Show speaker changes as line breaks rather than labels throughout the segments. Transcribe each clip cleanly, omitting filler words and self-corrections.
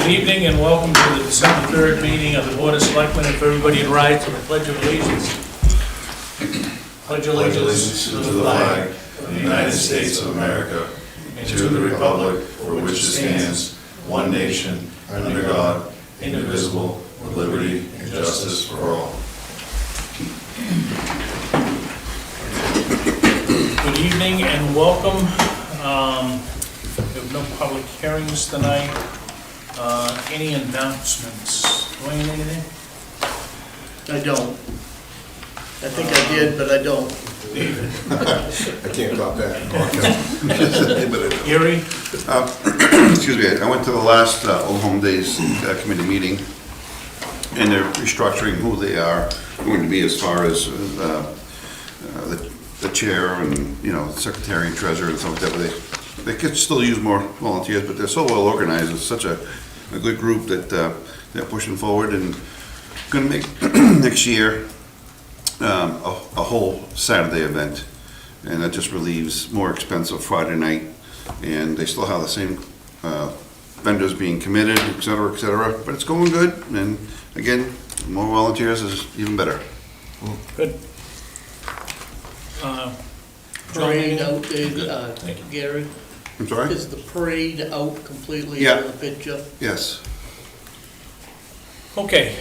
evening and welcome to the December 3rd meeting of the Board of Selectmen. If everybody would rise to the Pledge of Allegiance. Pledge allegiance to the flag of the United States of America and to the republic for which it stands, one nation, under God, indivisible, with liberty and justice for all. Good evening and welcome. We have no public hearings tonight. Any announcements? Dwayne, anything?
I don't. I think I did, but I don't.
David?
I can't top that.
Gary?
Excuse me, I went to the last Old Home Days committee meeting, and they're restructuring who they are going to be as far as the chair and, you know, secretary and treasurer and stuff like that. They could still use more volunteers, but they're so well organized. It's such a good group that they're pushing forward and going to make next year a whole Saturday event, and that just relieves more expensive Friday night, and they still have the same vendors being committed, et cetera, but it's going good, and again, more volunteers is even better.
Good.
Parade out, David, Gary?
I'm sorry?
Is the parade out completely
Yeah.
in the picture?
Yes.
Okay.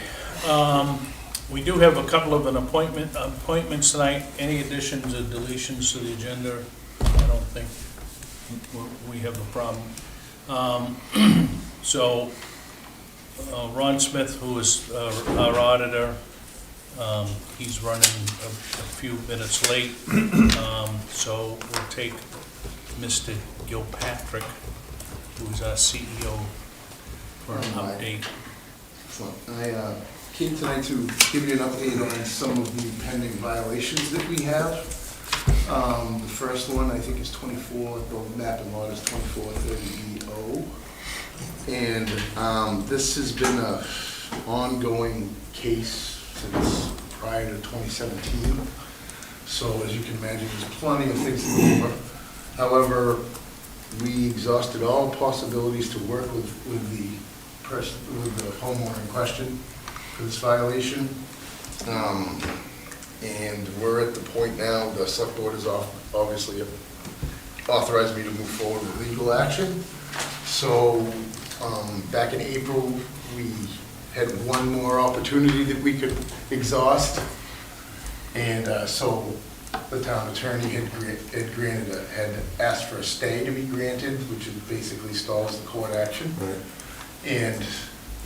We do have a couple of appointments tonight. Any additions or deletions to the agenda? I don't think we have a problem. So Ron Smith, who is our auditor, he's running a few minutes late. So we'll take Mr. Gilpatrick, who is our CEO, for an update.
Excellent. I came tonight to give you an update on some of the pending violations that we have. The first one, I think, is 24, the map and lot is 2430BO. And this has been an ongoing case since prior to 2017. So as you can imagine, there's plenty of things to go over. However, we exhausted all possibilities to work with the homeowner in question for this violation. And we're at the point now, the select board has obviously authorized me to move forward with legal action. So back in April, we had one more opportunity that we could exhaust. And so the town attorney had asked for a stay to be granted, which basically stalls the court action.
Right.
And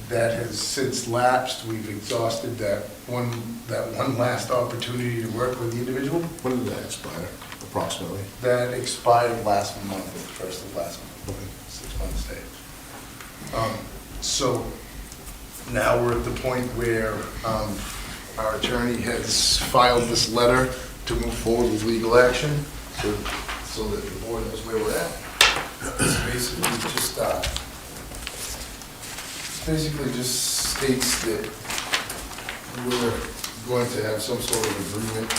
that has since lapsed. We've exhausted that one last opportunity to work with the individual.
When did that expire, approximately?
That expired last month, the first of last month,
Okay.
6 months stay. So now we're at the point where our attorney has filed this letter to move forward with legal action, so that the board knows where we're at. It's basically just states that we're going to have some sort of agreement.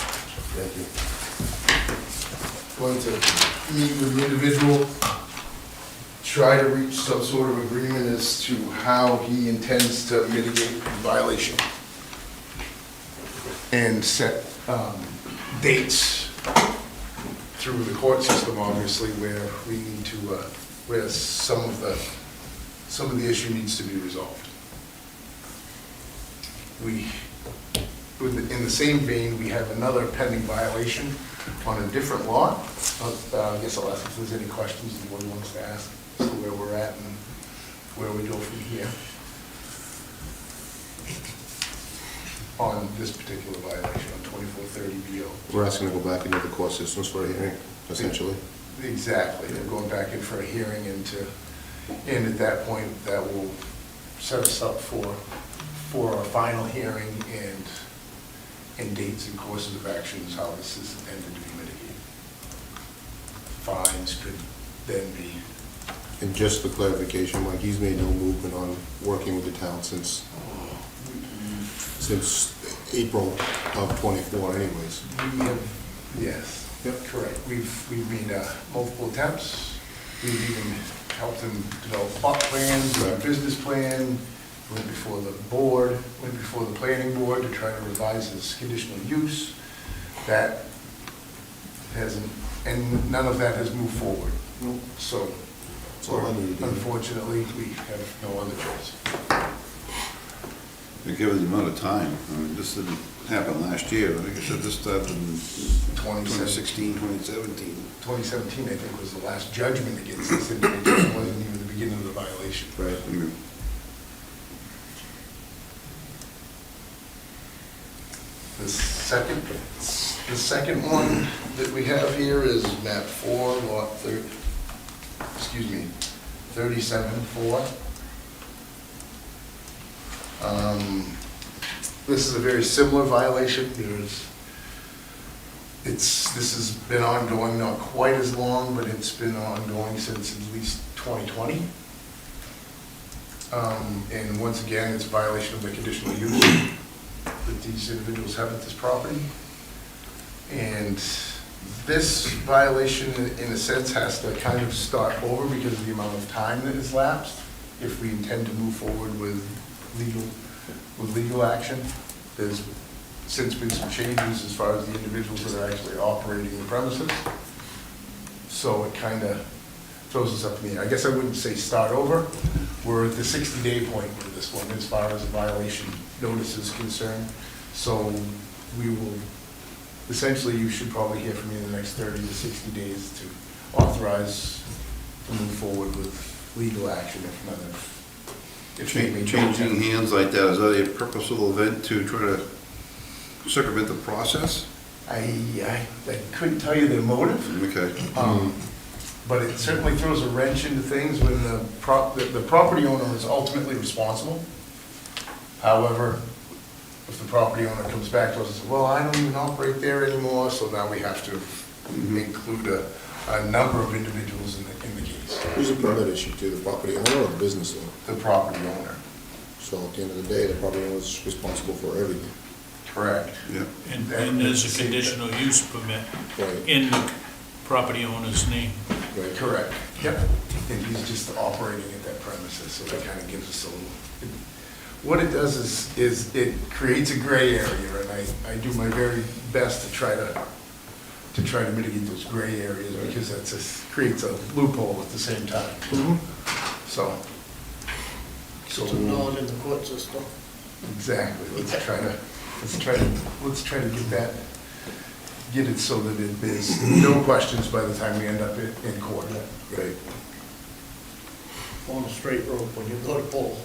Thank you. Going to meet with the individual, try to reach some sort of agreement as to how he intends to mitigate the violation, and set dates through the court system, obviously, where we need to, where some of the issue needs to be resolved. In the same vein, we have another pending violation on a different lot. I guess I'll ask if there's any questions the board wants to ask as to where we're at and where we go from here on this particular violation on 2430BO.
We're asking to go back into the court systems for a hearing, essentially.
Exactly. They're going back in for a hearing, and at that point, that will set us up for a final hearing and dates and courses of actions, how this is intended to be mitigated. Fines could then be.
And just for clarification, Mike, he's made no movement on working with the town since April of '24 anyways.
We have, yes,
Yep.
correct. We've made multiple attempts. We've even helped him develop plot plans, business plan, went before the board, went before the planning board to try to revise his conditional use. That hasn't, and none of that has moved forward. So,
all I need to do.
unfortunately, we have no other choice.
Given the amount of time, I mean, this didn't happen last year, I think it said this started in 2016, 2017.
2017, I think, was the last judgment against this individual. It wasn't even the beginning of the violation.
Right. I mean,
The second one that we have here is map 4, lot 37-4. This is a very similar violation. This has been ongoing, not quite as long, but it's been ongoing since at least 2020. And once again, it's a violation of the conditional use that these individuals have at this property. And this violation, in a sense, has to kind of start over because of the amount of time that has lapsed if we intend to move forward with legal action. There's since been some changes as far as the individuals that are actually operating the premises. So it kind of throws us up in the air. I guess I wouldn't say start over. We're at the 60-day point with this one as far as the violation notice is concerned. So we will, essentially, you should probably hear from me in the next 30 to 60 days to authorize to move forward with legal action if none of
changing hands like that, is that a purposeful event to try to circumvent the process?
I couldn't tell you the motive.
Okay.
But it certainly throws a wrench into things when the property owner is ultimately responsible. However, if the property owner comes back to us and says, well, I don't even operate there anymore, so now we have to include a number of individuals in the case.
Who's the permit issued to, the property owner or the business owner?
The property owner.
So at the end of the day, the property owner is responsible for everything.
Correct.
Yeah.
And there's a conditional use permit
Right.
in the property owner's name.
Right.
Correct. Yep. And he's just operating at that premises, so that kind of gives us a little. What it does is it creates a gray area, and I do my very best to try to mitigate those gray areas because creates a loophole at the same time. So
It's a nod in the court system.
exactly. Let's try to get it so that there's no questions by the time we end up in court.
Right.
On a straight road when you go to pull.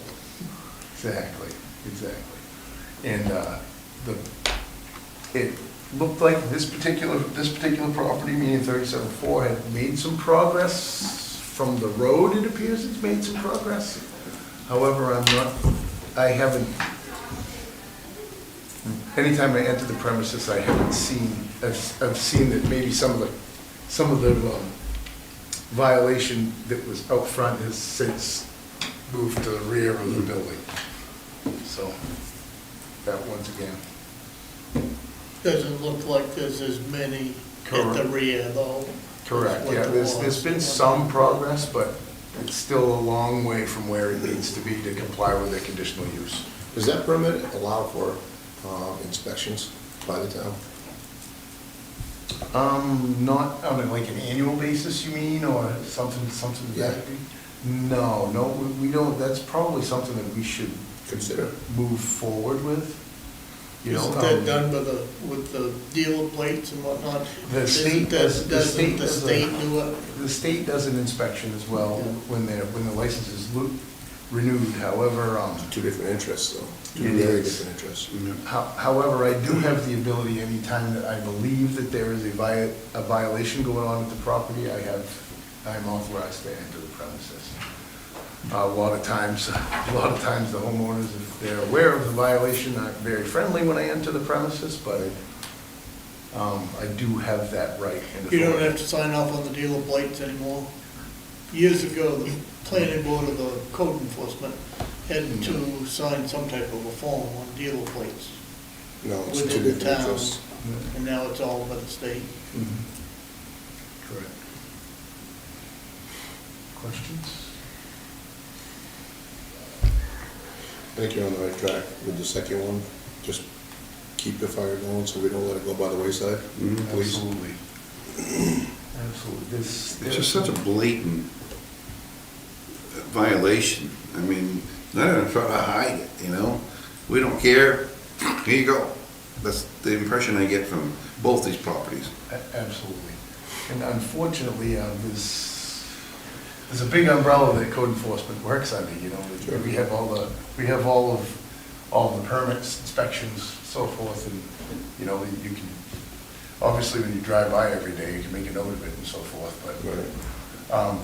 Exactly. And it looked like this particular property, meaning 37-4, had made some progress from the road. It appears it's made some progress. However, anytime I enter the premises, I've seen that maybe some of the violation that was out front has since moved to the rear of the building. So, that once again.
Doesn't look like there's as many at the
Correct.
rear though.
Correct,
What
yeah,
the
there's
laws-
been some progress, but it's still a long way from where it needs to be to comply with the conditional use.
Does that permit allow for inspections by the town?
Not on like an annual basis, you mean, or something
Yeah.
that? No, we don't, that's probably something that we should
Consider.
move forward with. You know,
Isn't that done with the dealer plates and whatnot?
The state
Doesn't
does- the state
the
does a-
state do it?
The state does an inspection as well
Yeah.
when the license is renewed, however,
Two different interests, though. Two
It
very
is.
different interests.
However, I do have the ability, anytime that I believe that there is a violation going on at the property, I'm authorized to enter the premises. A lot of times the homeowners, if they're aware of the violation, aren't very friendly when I enter the premises, but I do have that right. and
You don't
authority.
have to sign off on the dealer plates anymore. Years ago, the planning board of the code enforcement had to sign some type of a form on dealer plates.
No, it's two
Within the
different
town.
interests.
And now it's all by the state.
Correct. Questions?
think you're on the right track with the second one. Just keep the fire going so we don't let it go by the wayside, please.
Absolutely. Absolutely.
It's just such a blatant violation. I mean, they're not gonna try to hide it, you know? We don't care, here you go. That's the impression I get from both these properties.
Absolutely. And unfortunately, there's a big umbrella that code enforcement works under, you know. We have all of the permits, inspections, so forth, and, you know, you can, obviously, when you drive by every day, you can make a note of it and so forth, but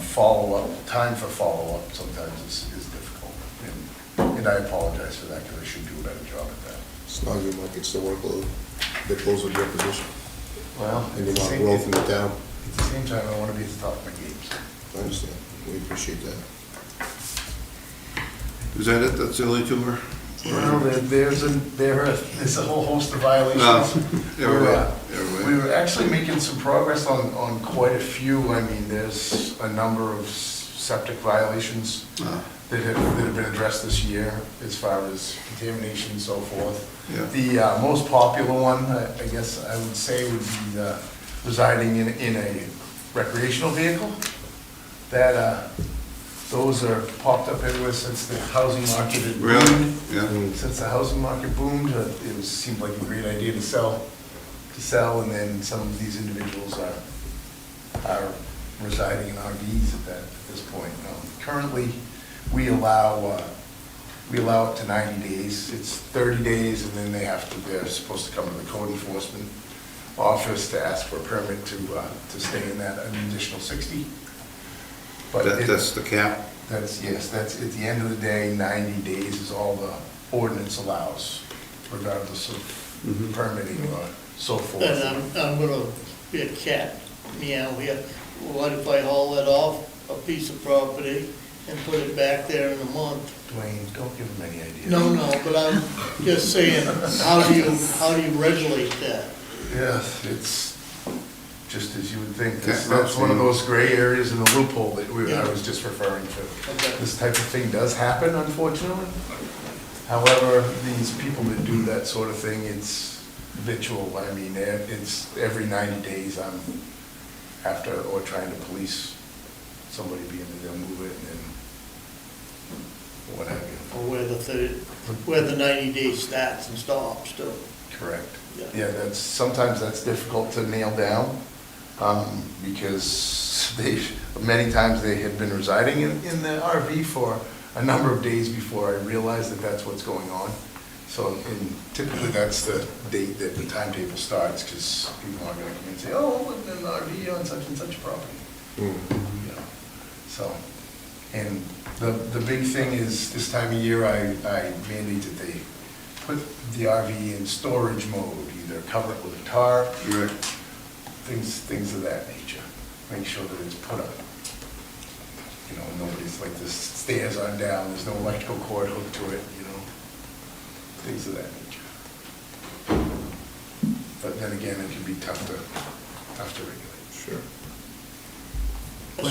follow-up, time for follow-up sometimes is difficult. And I apologize for that, because I should do a better job at that.
It's not good, Mike, it's the workload that goes with your position.
Well,
And you're not growth in the town.
at the same time, I want to be at the top of my game.
I understand. We appreciate that.
Is that it? That's the only two we're?
Well, there's a whole host of violations. We were actually making some progress on quite a few. I mean, there's a number of septic violations that have been addressed this year as far as contamination and so forth.
Yeah.
The most popular one, I guess I would say, would be residing in a recreational vehicle. That those are popped up everywhere since the housing market had boomed.
Really? Yeah.
Since the housing market boomed, seemed like a great idea to sell, and then some of these individuals are residing in RVs at this point. Currently, we allow up to 90 days. It's 30 days, and then they're supposed to come to the code enforcement office to ask for a permit to stay in that an additional 60. But
That's the cap?
that's at the end of the day, 90 days is all the ordinance allows, regardless of permitting or so forth.
And I'm gonna be a cat meow here. What if I haul that off a piece of property and put it back there in a month?
Dwayne, don't give him any ideas.
No, but I'm just saying, how do you regulate that?
Yes, it's just as you would think.
Yeah,
That's one of those gray areas in the loophole that
Yeah.
I was just referring to.
Okay.
This type of thing does happen, unfortunately. However, these people that do that sort of thing, it's habitual. I mean, it's every 90 days I'm after or trying to police somebody being that they'll move it and then what have you.
Or where the 90 days starts and stops too.
Correct.
Yeah.
Yeah, sometimes that's difficult to nail down, because many times they had been residing in the RV for a number of days before I realized that that's what's going on. So, and typically that's the date that the timetable starts, because people aren't gonna come in and say, oh, I lived in an RV on such and such property. You know, so, and the big thing is, this time of year, I mandate that they put the RV in storage mode, either cover it with a tarp,
Right.
things of that nature. Make sure that it's put up, you know, nobody's like, the stairs aren't down, there's no electrical cord hooked to it, you know, things of that nature. But then again, it can be tough to regulate.
Sure.
A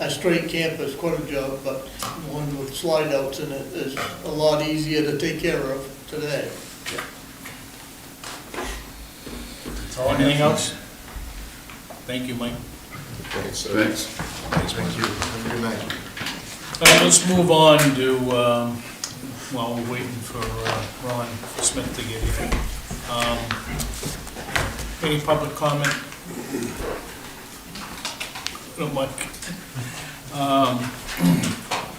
straight camp is quite a job, but one with slide outs in it is a lot easier to take care of today.
That's all I have.
Anything else? Thank you, Mike.
Thanks, sir.
Thanks.
Thank you. Have a good night.
Let's move on to, while we're waiting for Ron Smith to get here. Any public comment? No, Mike.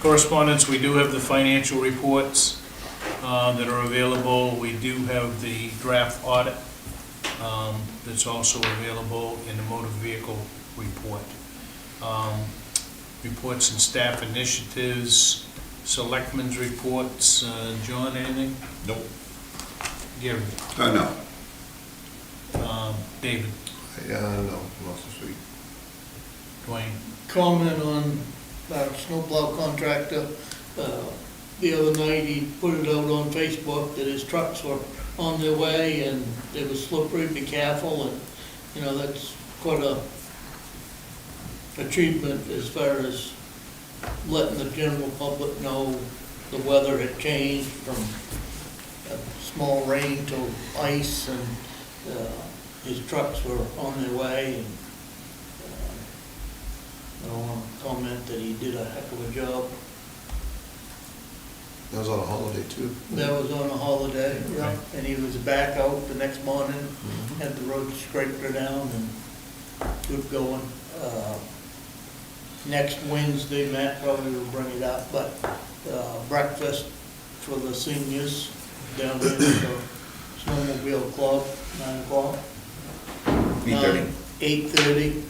Correspondence, we do have the financial reports that are available. We do have the draft audit that's also available in the motor vehicle report. Reports and staff initiatives, selectmen's reports. John, anything?
Nope.
Gary?
No.
David?
No, not so sweet.
Dwayne?
Comment on our snowplow contractor. The other night, he put it out on Facebook that his trucks were on their way and it was slippery, be careful, and, you know, that's quite a achievement as far as letting the general public know the weather had changed from small rain to ice, and his trucks were on their way, and I want to comment that he did a heck of a job.
That was on a holiday too.
That was on a holiday, yeah, and he was back out the next morning, had the road scraper down and good going. Next Wednesday, Matt probably will bring it up, but breakfast for the seniors down there at the Snowmobile Club, 9 o'clock.
8:30.
8:30,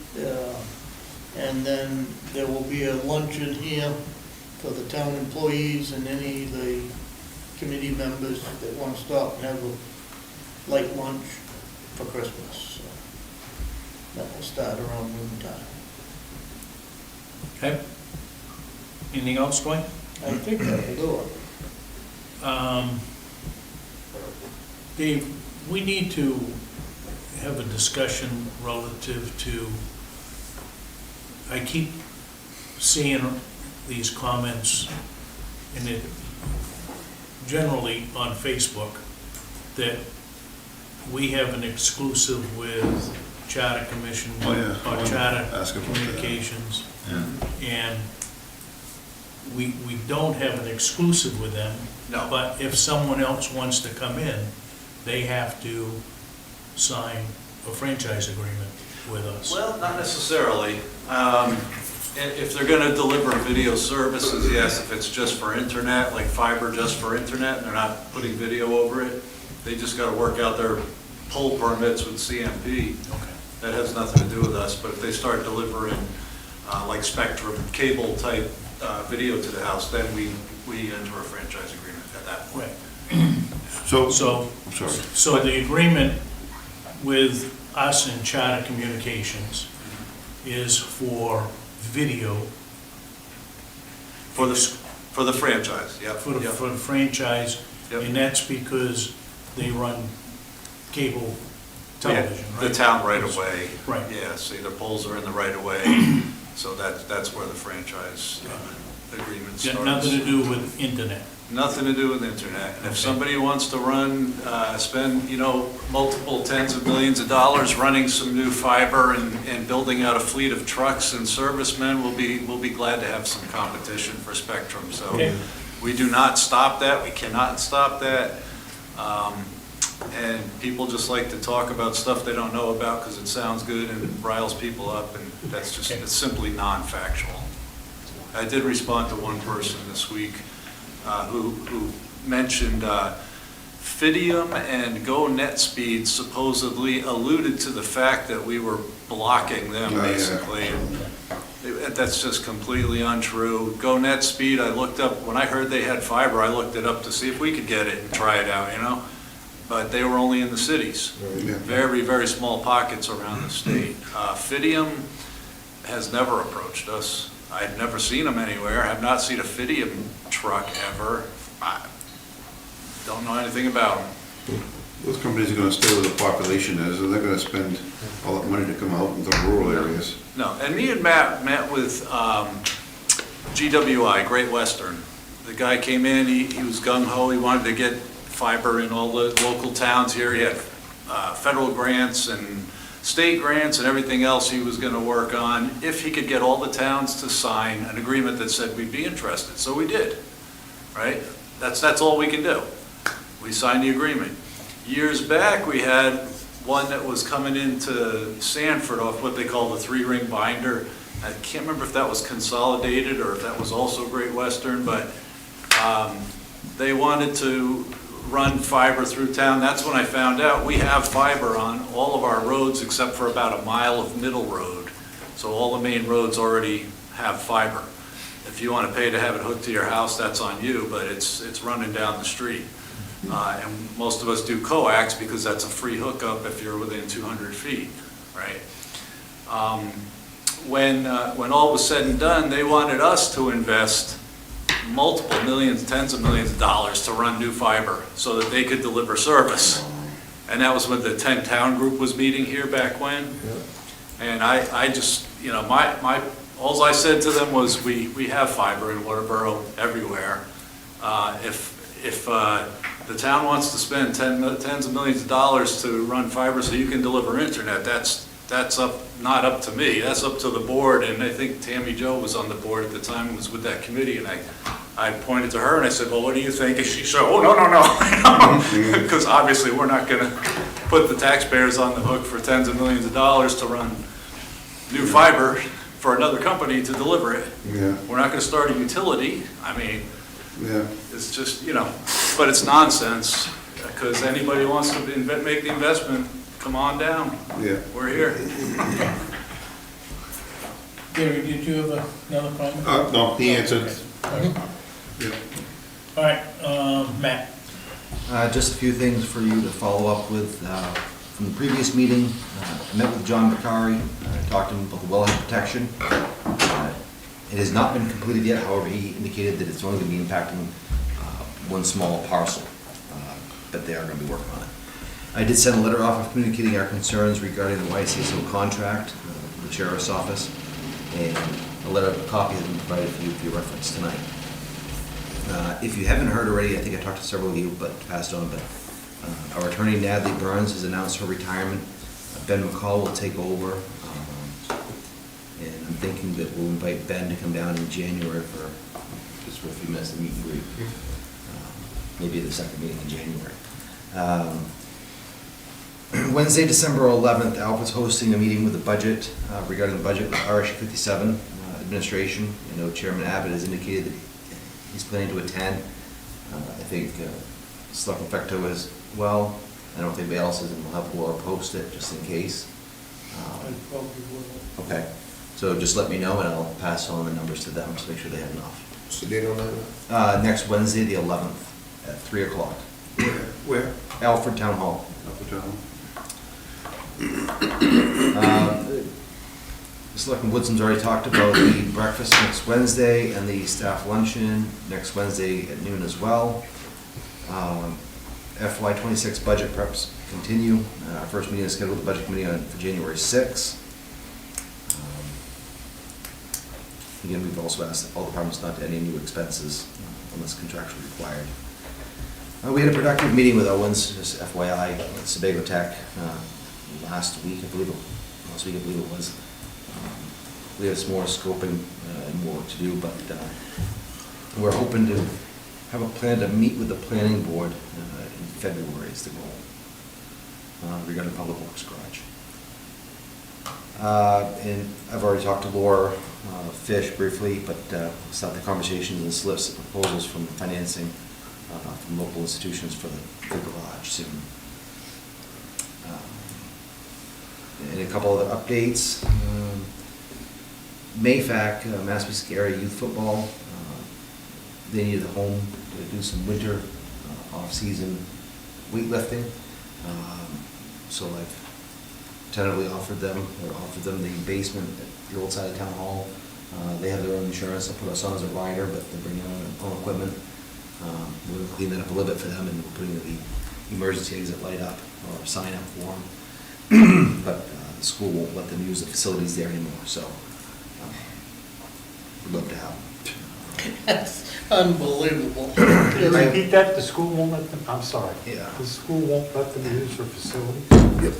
and then there will be a luncheon here for the town employees and any of the committee members that want to stop and have a light lunch for Christmas. So that will start around noon time.
Okay. Anything else, Dwayne?
I think that'll do it.
Dave, we need to have a discussion relative to, I keep seeing these comments, and it generally on Facebook, that we have an exclusive with Charter Commission
Oh, yeah.
or Charter
Ask about that.
Communications. And we don't have an exclusive with them.
No.
But if someone else wants to come in, they have to sign a franchise agreement with us.
Well, not necessarily. If they're gonna deliver video services, yes, if it's just for internet, like fiber just for internet, and they're not putting video over it, they just gotta work out their poll permits with CMP.
Okay.
That has nothing to do with us, but if they start delivering, like Spectrum cable type, video to the house, then we enter a franchise agreement at that point.
Right.
So, I'm sorry.
So the agreement with us and Charter Communications is for video
For the franchise, yeah.
for the franchise,
Yep.
and that's because they run cable television, right?
The town right away.
Right.
Yeah, see, the poles are in the right of way, so that's where the franchise agreement
Got
starts.
nothing to do with internet.
Nothing to do with internet. And if
Okay.
somebody wants to run, spend, multiple tens of millions of dollars running some new fiber and building out a fleet of trucks and servicemen, we'll be glad to have some competition for Spectrum. So
Okay.
we do not stop that. We cannot stop that. And people just like to talk about stuff they don't know about because it sounds good and riles people up, and that's just, it's simply non-factual. I did respond to one person this week who mentioned Fidium and Go NetSpeed supposedly alluded to the fact that we were blocking them,
Oh, yeah.
basically. That's just completely untrue. Go NetSpeed, I looked up, when I heard they had fiber, I looked it up to see if we could get it and try it out, But they were only in the cities.
Yeah.
Very, very small pockets around the state. Fidium has never approached us. I've never seen them anywhere. I've not seen a Fidium truck ever. I don't know anything about them.
Those companies are gonna stay where the population is, and they're gonna spend all that money to come out into rural areas.
No, and me and Matt met with GWI, Great Western. The guy came in, he was gung-ho, he wanted to get fiber in all the local towns here. He had federal grants and state grants and everything else he was going to work on if he could get all the towns to sign an agreement that said we'd be interested. So we did, right? That's all we can do. We signed the agreement. Years back, we had one that was coming into Sanford off what they call the three-ring binder. I can't remember if that was Consolidated or if that was also Great Western, but they wanted to run fiber through town. That's when I found out we have fiber on all of our roads except for about a mile of middle road. So all the main roads already have fiber. If you want to pay to have it hooked to your house, that's on you, but it's running down the street. And most of us do coax because that's a free hookup if you're within 200 feet, right? When all was said and done, they wanted us to invest multiple millions, tens of millions of dollars to run new fiber so that they could deliver service. And that was when the 10-town group was meeting here back when. And I just, alls I said to them was, we have fiber in Waterboro everywhere. If the town wants to spend tens of millions of dollars to run fiber so you can deliver internet, that's not up to me, that's up to the board, and I think Tammy Jo was on the board at the time, and was with that committee, and I pointed to her and I said, well, what do you think? And she said, oh, no. Because obviously, we're not gonna put the taxpayers on the hook for tens of millions of dollars to run new fiber for another company to deliver it.
Yeah,
We're not gonna start a utility, I mean,
yeah.
it's just, but it's nonsense, because anybody who wants to make the investment, come on down,
Yeah.
we're here.
Gary, did you have another comment?
No, he answered. Yeah.
All right, Matt.
Just a few things for you to follow up with. From the previous meeting, I met with John Bakari, talked to him about the wellhead protection. It has not been completed yet, however, he indicated that it's only going to be impacting one small parcel, but they are going to be working on it. I did send a letter off of communicating our concerns regarding the YCSO contract, to the sheriff's office, and a letter, a copy has been provided for you for your reference tonight. If you haven't heard already, I think I talked to several of you, but passed on, but our attorney Natalie Burns has announced her retirement. Ben McCall will take over, and I'm thinking that we'll invite Ben to come down in January just for a few minutes to meet and greet. Maybe the second meeting in January. Wednesday, December 11th, Alpha's hosting a meeting with the budget, regarding the budget with RSU 57 administration. I know Chairman Abbott has indicated that he's planning to attend. I think Selectman Fecto as well. I don't think anybody else is, and we'll have Laura post it just in case.
I probably will.
Okay, so just let me know and I'll pass on the numbers to them to make sure they have enough.
What's the date on that?
Next Wednesday, the 11th, at 3 o'clock.
Where?
Alfred Town Hall.
Up the town.
Selectman Woodson's already talked about the breakfast next Wednesday and the staff luncheon next Wednesday at noon as well. FY '26 budget preps continue. Our first meeting is scheduled with the budget committee for January 6th. Again, we've also asked all departments not to add any new expenses unless contractually required. We had a productive meeting with Owens, just FYI, at Sebago Tech last week, I believe it was. We have some more scoping and more work to do, but we're hoping to have a plan to meet with the planning board in February is the goal regarding Public Works Garage. And I've already talked to Laura Fish briefly, but start the conversations and solicit proposals from financing from local institutions for the garage soon. And a couple other updates. MAFAC, Massachusetts Area Youth Football, they needed a home to do some winter off-season weightlifting. So I've tentatively offered them the basement at the old side of Town Hall. They have their own insurance, they'll put us on as a rider, but they're bringing their own equipment. We're going to clean that up a little bit for them, and we're putting the emergency exit light up, or sign up for them. But the school won't let them use the facilities there anymore, so we'd love to have them.
That's unbelievable.
Repeat that, the school won't let them, I'm sorry.
Yeah.
The school won't let them use their facility?
Yep,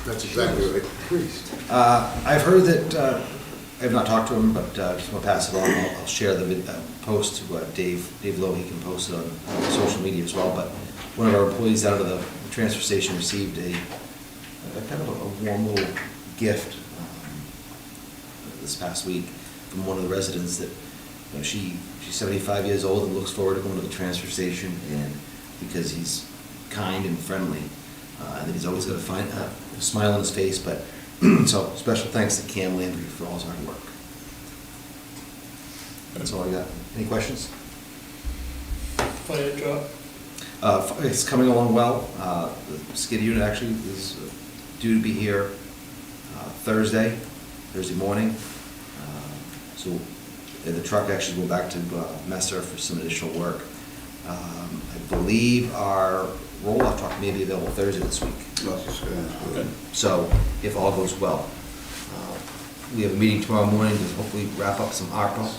that's exactly right.
Please.
I've heard that, I have not talked to him, but just want to pass it on. I'll share the post to Dave Lowe. He can post it on social media as well. But one of our employees out of the transfer station received a kind of a warm little gift this past week from one of the residents that, she's 75 years old and looks forward to going to the transfer station, and because he's kind and friendly, and that he's always got a smile on his face. But so special thanks to Cam Landry for all his hard work. That's all I got. Any questions?
Fire truck.
It's coming along well. The skid unit actually is due to be here Thursday morning. So the truck actually will go back to Messer for some additional work. I believe our roll-off truck may be available Thursday this week.
Good.
So if all goes well, we have a meeting tomorrow morning to hopefully wrap up some ARPA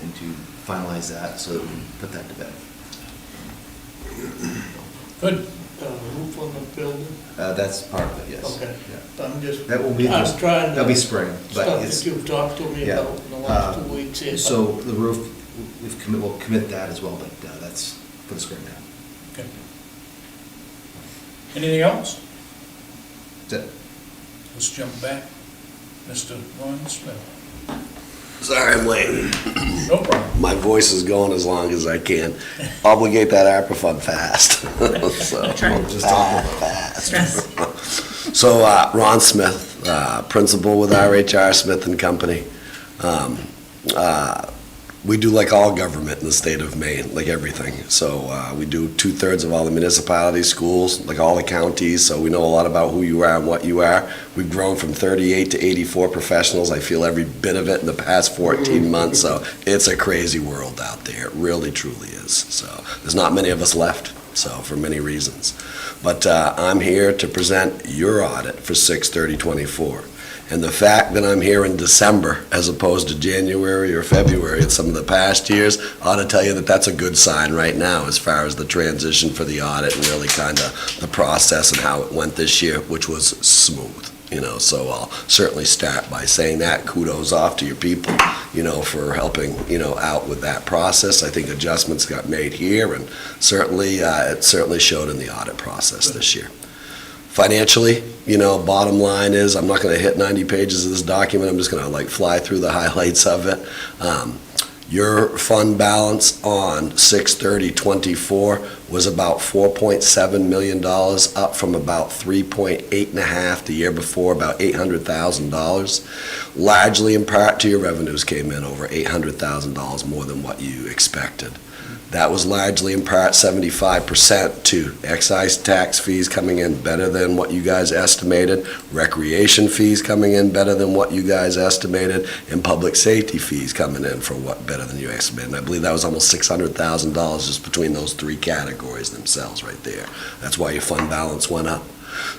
and to finalize that so that we can put that to bed.
Good.
Roof on the building,
That's part of it, yes.
okay.
Yeah.
I'm just,
That will be,
I'm trying
that'll be
to,
spring, but
stuff
it's,
that you've talked to me
yeah.
about in the last 2 weeks here.
so the roof, we'll commit that as well, but that's for the spring now.
Okay. Anything else?
That's it.
Let's jump back. Mr. Ron Smith.
Sorry I'm late.
No problem.
My voice is going as long as I can. Obligate that ARPA fund fast. So, fast. So, Ron Smith, principal with RHR Smith and Company. We do like all government in the state of Maine, like everything. So we do 2/3 of all the municipalities, schools, like all the counties, so we know a lot about who you are and what you are. We've grown from 38 to 84 professionals. I feel every bit of it in the past 14 months, so it's a crazy world out there. It really, truly is. So there's not many of us left, so for many reasons. But I'm here to present your audit for 6/30/24. And the fact that I'm here in December as opposed to January or February in some of the past years ought to tell you that that's a good sign right now as far as the transition for the audit and really kind of the process and how it went this year, which was smooth. So I'll certainly start by saying that. Kudos off to your people, for helping, out with that process. I think adjustments got made here, and certainly, it certainly showed in the audit process this year. Financially, bottom line is, I'm not going to hit 90 pages of this document. I'm just going to fly through the highlights of it. Your fund balance on 6/30/24 was about $4.7 million, up from about 3.8 the year before, about $800,000. Largely in part to your revenues came in over $800,000 more than what you expected. That was largely in part 75% to excise tax fees coming in better than what you guys estimated, recreation fees coming in better than what you guys estimated, and public safety fees coming in for what better than you estimated. And I believe that was almost $600,000 just between those three categories themselves right there. That's why your fund balance went up.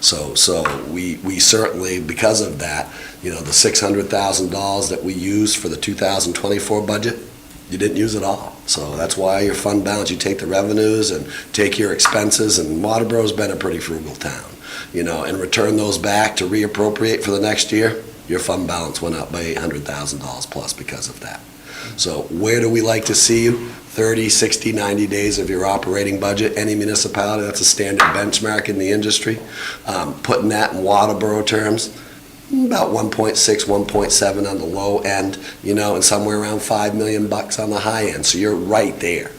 So we certainly, because of that, the $600,000 that we used for the 2024 budget, you didn't use it all. So that's why your fund balance, you take the revenues and take your expenses, and Waterboro's been a pretty frugal town, and return those back to reappropriate for the next year, your fund balance went up by $800,000 plus because of that. So where do we like to see you? 30, 60, 90 days of your operating budget. Any municipality, that's a standard benchmark in the industry. Putting that in Waterboro terms, about 1.6, 1.7 on the low end, and somewhere around $5 million on the high end. So you're right there.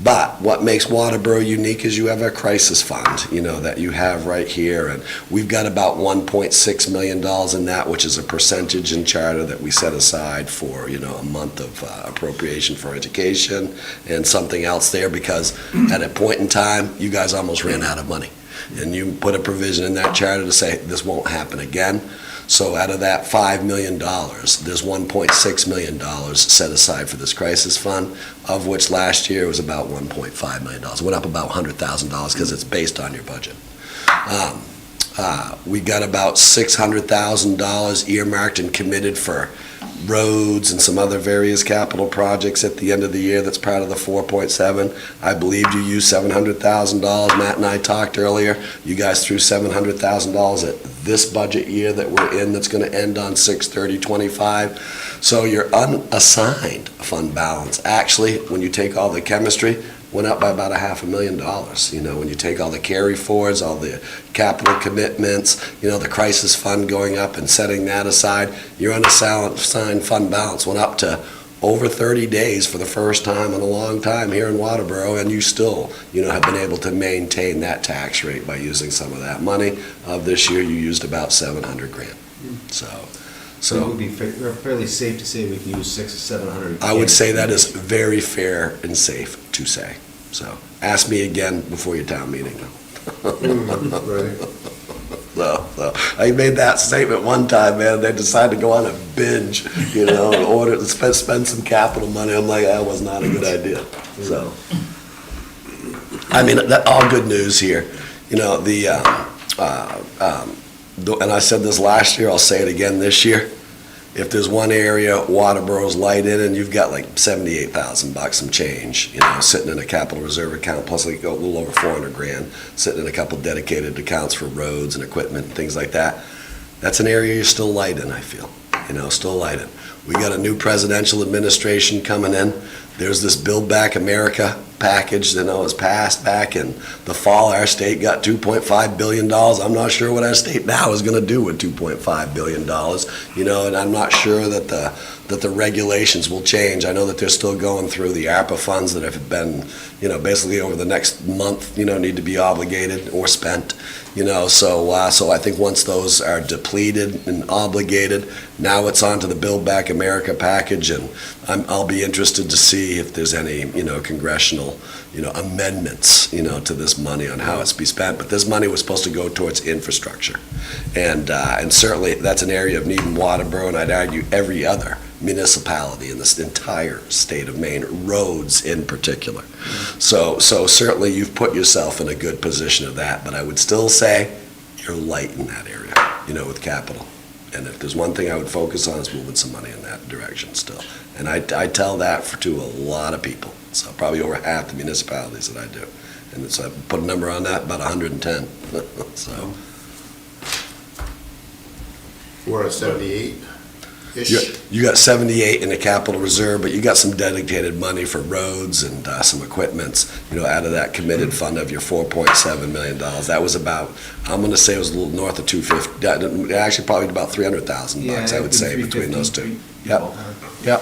But what makes Waterboro unique is you have a crisis fund, that you have right here. And we've got about $1.6 million in that, which is a percentage in charter that we set aside for, a month of appropriation for education and something else there, because at a point in time, you guys almost ran out of money. And you put a provision in that charter to say this won't happen again. So out of that $5 million, there's $1.6 million set aside for this crisis fund, of which last year was about $1.5 million. It went up about $100,000 because it's based on your budget. We got about $600,000 earmarked and committed for roads and some other various capital projects at the end of the year. That's part of the 4.7. I believe you used $700,000. Matt and I talked earlier. You guys threw $700,000 at this budget year that we're in, that's going to end on 6/30/25. So your unassigned fund balance, actually, when you take all the chemistry, went up by about $500,000. When you take all the carry forwards, all the capital commitments, the crisis fund going up and setting that aside, your unassigned fund balance went up to over 30 days for the first time in a long time here in Waterboro, and you still, have been able to maintain that tax rate by using some of that money. Of this year, you used about $700,000. So
it would be fairly safe to say we can use 600 or 700.
I would say that is very fair and safe to say. So ask me again before your town meeting.
Right.
So I made that statement one time, man, and they decided to go on a binge, and order to spend some capital money. I'm like, that was not a good idea. So, I mean, all good news here. And I said this last year, I'll say it again this year. if there's one area Waterboro's light in, and you've got like $78,000 some change, sitting in a capital reserve account, plus like a little over 400 grand, sitting in a couple dedicated accounts for roads and equipment and things like that, that's an area you're still light in, I feel, still light in. We got a new presidential administration coming in. There's this Build Back America package that was passed back in the fall. Our state got $2.5 billion. I'm not sure what our state now is going to do with $2.5 billion, and I'm not sure that the regulations will change. I know that they're still going through the ARPA funds that have been, basically over the next month, need to be obligated or spent, so I think once those are depleted and obligated, now it's on to the Build Back America package, and I'll be interested to see if there's any, congressional, amendments, to this money on how it's be spent. But this money was supposed to go towards infrastructure, and certainly that's an area of need in Waterboro, and I'd argue every other municipality in this entire state of Maine, roads in particular. So certainly you've put yourself in a good position of that, but I would still say you're light in that area, with capital. And if there's one thing I would focus on is moving some money in that direction still. And I tell that to a lot of people, so probably over half the municipalities that I do. And so I put a number on that, about 110, so.
We're at 78-ish.
You got 78 in the capital reserve, but you got some dedicated money for roads and some equipments, out of that committed fund of your $4.7 million. That was about, I'm going to say it was a little north of 250, actually probably about $300,000, I would say, between those two. Yep.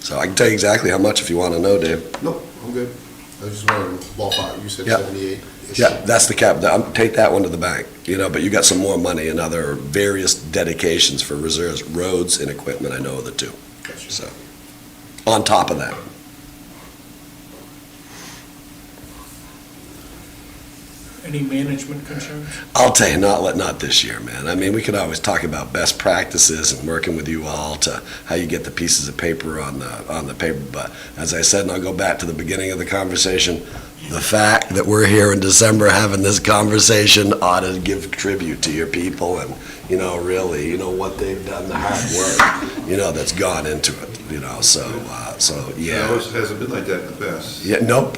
So I can tell you exactly how much if you want to know, Dave.
Nope, I'm good. I just wanted to ballpark, you said
Yep.
78-ish.
Yeah, that's the cap. Take that one to the bank, but you got some more money in other various dedications for reserves, roads and equipment, I know are the two.
Gotcha.
So, on top of that.
Any management concerns?
I'll tell you, not this year, man. I mean, we could always talk about best practices and working with you all to how you get the pieces of paper on the paper, but as I said, and I'll go back to the beginning of the conversation, the fact that we're here in December having this conversation ought to give tribute to your people and, really, what they've done, the hard work, that's gone into it, so yeah.
It always hasn't been like that in the past.
Yeah, nope,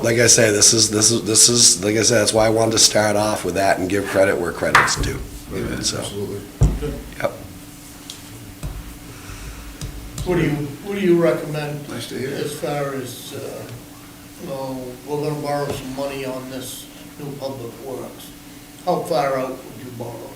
like I say, this is, like I said, that's why I wanted to start off with that and give credit where credit's due.
Yeah,
So,
Absolutely.
yep.
What do you recommend
Nice to hear.
as far as, we're gonna borrow some money on this new public works? How far out would you borrow?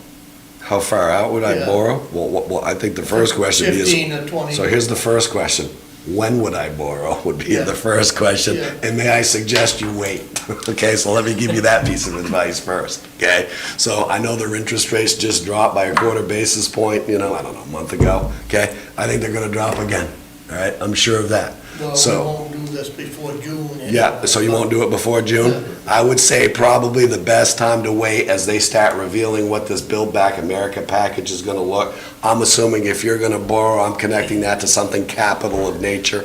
How far out would I
Yeah.
borrow? Well, I think the first question is,
15 or 20.
so here's the first question. When would I borrow would be
Yeah.
the first question.
Yeah.
And may I suggest you wait? Okay, so let me give you that piece of advice first, okay? So I know their interest rates just dropped by a quarter basis point, I don't know, a month ago, okay? I think they're gonna drop again, all right? I'm sure of that.
Well, we
So,
won't do this before June.
yeah,
anyway.
so you won't do it before June? I would say probably the best time to wait as they start revealing what this Build Back America package is gonna look. I'm assuming if you're gonna borrow, I'm connecting that to something capital of nature,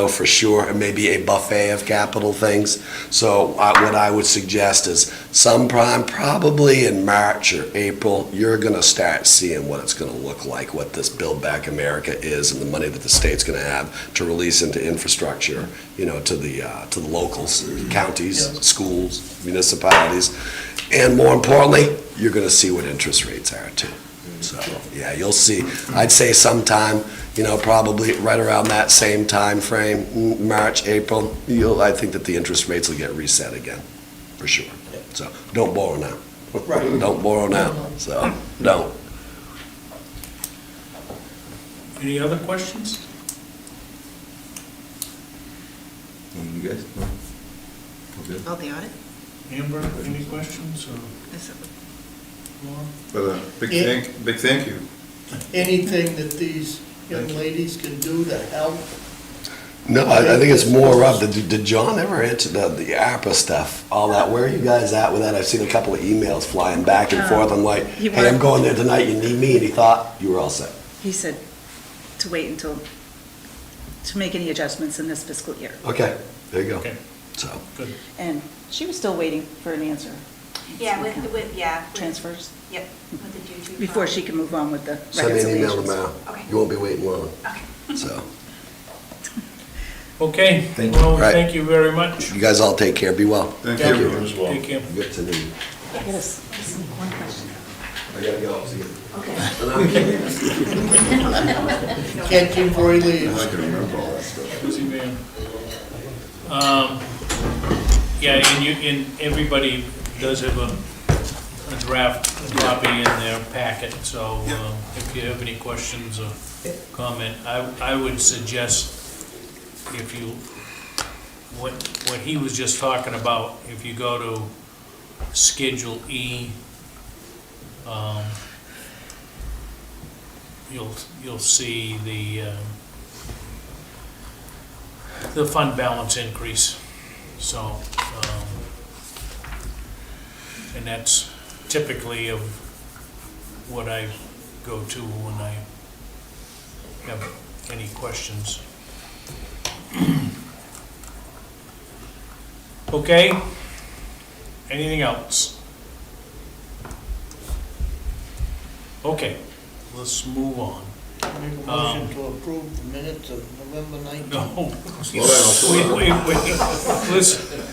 for sure, and maybe a buffet of capital things. So what I would suggest is sometime probably in March or April, you're gonna start seeing what it's gonna look like, what this Build Back America is and the money that the state's gonna have to release into infrastructure, to the locals, counties,
Yeah.
schools, municipalities. And more importantly, you're gonna see what interest rates are too. So, yeah, you'll see. I'd say sometime, probably right around that same time frame, March, April, I think that the interest rates will get reset again, for sure. So, don't borrow now.
Right.
Don't borrow now, so, don't.
Any other questions?
You guys? No? All good?
Oh, the audit?
Amber, any questions, or
Is it-
Laura?
But
Yeah.
big thank you.
Anything that these young ladies can do to help?
No, I think it's more of, did John ever answer the ARPA stuff, all that? Where are you guys at with that? I've seen a couple of emails flying back and forth. I'm like,
He
hey, I'm
worked-
going there tonight, you need me? And he thought you were all set.
He said to wait until, to make any adjustments in this fiscal year.
Okay, there you go.
Okay,
So,
good.
And she was still waiting for an answer.
Yeah, with.
Transfers,
Yep, with the due to.
before she can move on with the
Send me an email
reconciliations.
tomorrow.
Okay.
You won't be waiting long,
Okay.
so.
Okay,
Thank you.
well,
Right.
thank you very much.
You guys all take care, be well.
Thank
Thank
you.
you. Take care.
Good to meet you.
Yes, one question.
I gotta go, see you.
Catch him before he leaves.
I can remember all that stuff.
Busy man. Yeah, and everybody does have a draft copy in their packet, so if you have any questions or comment, I would suggest if you, what he was just talking about, if you go to Schedule E, you'll see the fund balance increase. So, and that's typically of what I go to when I have any questions. Okay, anything else? Okay, let's move on.
Make a motion to approve the minutes of November 19th.
No.
Slow down.
Wait.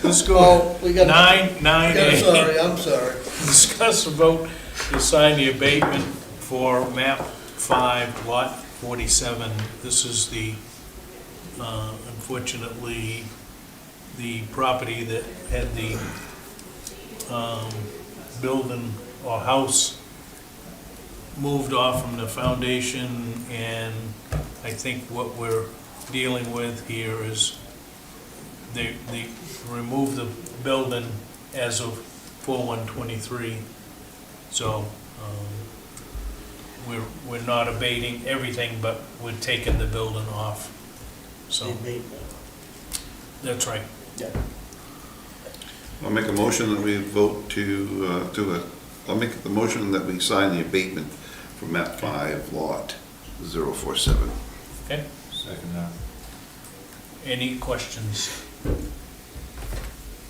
Let's go.
Oh, we got.
9A.
I'm sorry.
Discuss a vote to sign the abatement for map 5, lot 47. This is the, unfortunately, the property that had the building or house moved off from the foundation, and I think what we're dealing with here is they removed the building as of 4/1/23. So, we're not abating everything, but we're taking the building off. So, that's right.
Yeah.
I'll make a motion that we vote I'll make the motion that we sign the abatement for map 5, lot 047.
Okay?
Second that.
Any questions?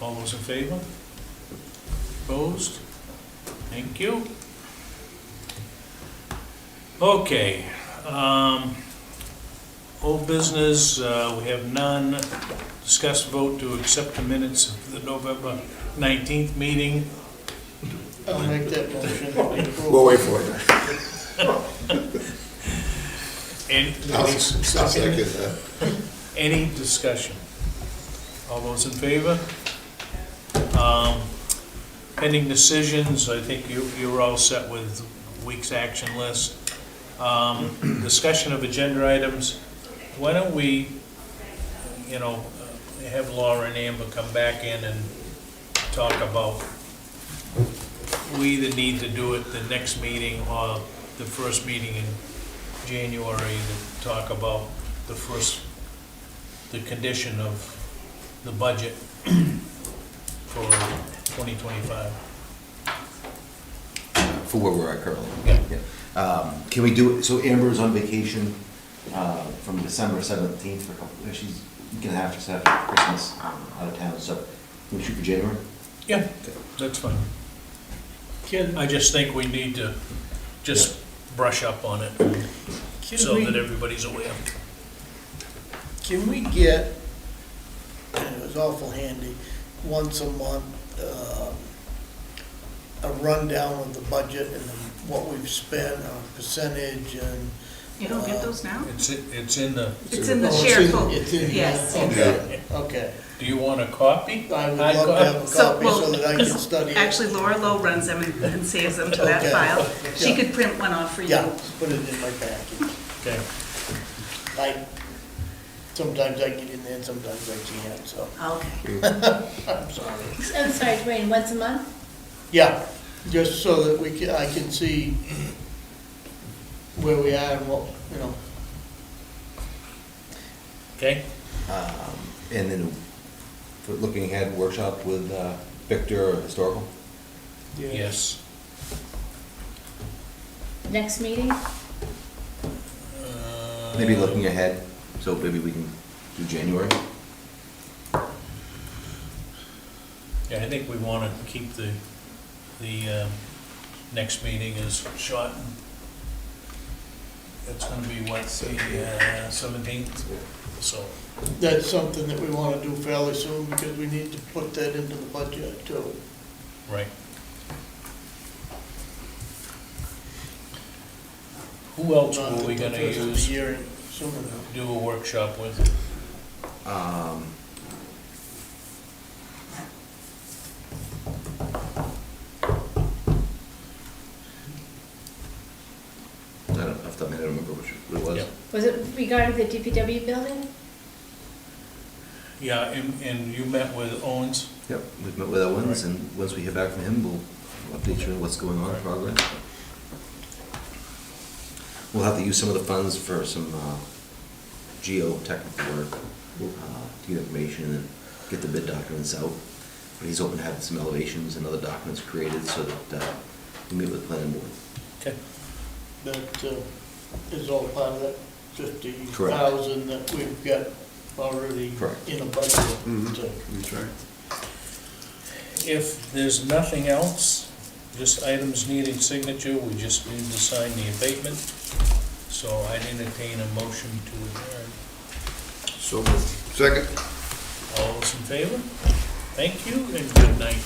All those in favor? Opposed? Thank you. Okay, old business, we have none. Discuss vote to accept the minutes of the November 19th meeting.
I'll make that motion.
We'll wait for it. I'll second that.
Any discussion? All those in favor? Pending decisions, I think you're all set with week's action list. Discussion of agenda items. Why don't we, have Laura and Amber come back in and talk about, we either need to do it the next meeting or the first meeting in January to talk about the condition of the budget for 2025.
For where we're at currently.
Yeah.
Can we do it, so Amber's on vacation from December 17th for a couple, she's a week and a half just after Christmas, out of town, so can we shoot for January?
Yeah, that's fine. I just think we need to just brush up on it so that everybody's aware.
Can we get, and it was awful handy, once a month, a rundown of the budget and what we've spent, our percentage and.
You don't get those now?
It's in the,
It's in the
Oh, it's
share
in-
folder.
it's in-
Yes.
Okay.
do you want a copy?
I would love to have a
So,
copy
well,
so that I can
because
study it.
actually Laura Lowe runs them and saves them to that
Okay.
file. She
Yeah.
could print one off for you.
Yeah, put it in my package.
Okay.
Sometimes I get in there, and sometimes I can't, so,
Okay.
I'm sorry.
I'm sorry, Dwayne, once a month?
Yeah, just so that I can see where we are and what,
Okay?
And then, for looking ahead, workshop with Victor, historical?
Yes.
Next meeting?
Maybe looking ahead, so maybe we can do January?
Yeah, I think we want to keep the the next meeting is shortened. It's gonna be what, the 17th? So,
That's something that we wanna do fairly soon, because we need to put that into the budget too.
right. Who else
Not
were
that
we
the
gonna
first of the
use,
year soon enough.
do a workshop with?
I don't, off the top of my head, I don't remember which it was.
Yep.
Was it regarding the DPW building?
Yeah, and you met with Owens?
Yep, we've met with Owens, and once we hear back from him, we'll update you on what's going on, progress. We'll have to use some of the funds for some geotechnical work, to get information and then get the bid documents out. But he's hoping to have some elevations and other documents created so that we meet with the planning board.
Okay.
That is all part of that 50,000 that we've got already
Correct.
in a budget.
Mhm.
So,
That's right.
If there's nothing else, just items needing signature, we just need to sign the abatement. So I'd entertain a motion to adjourn.
So moved. Second.
All those in favor? Thank you and good night.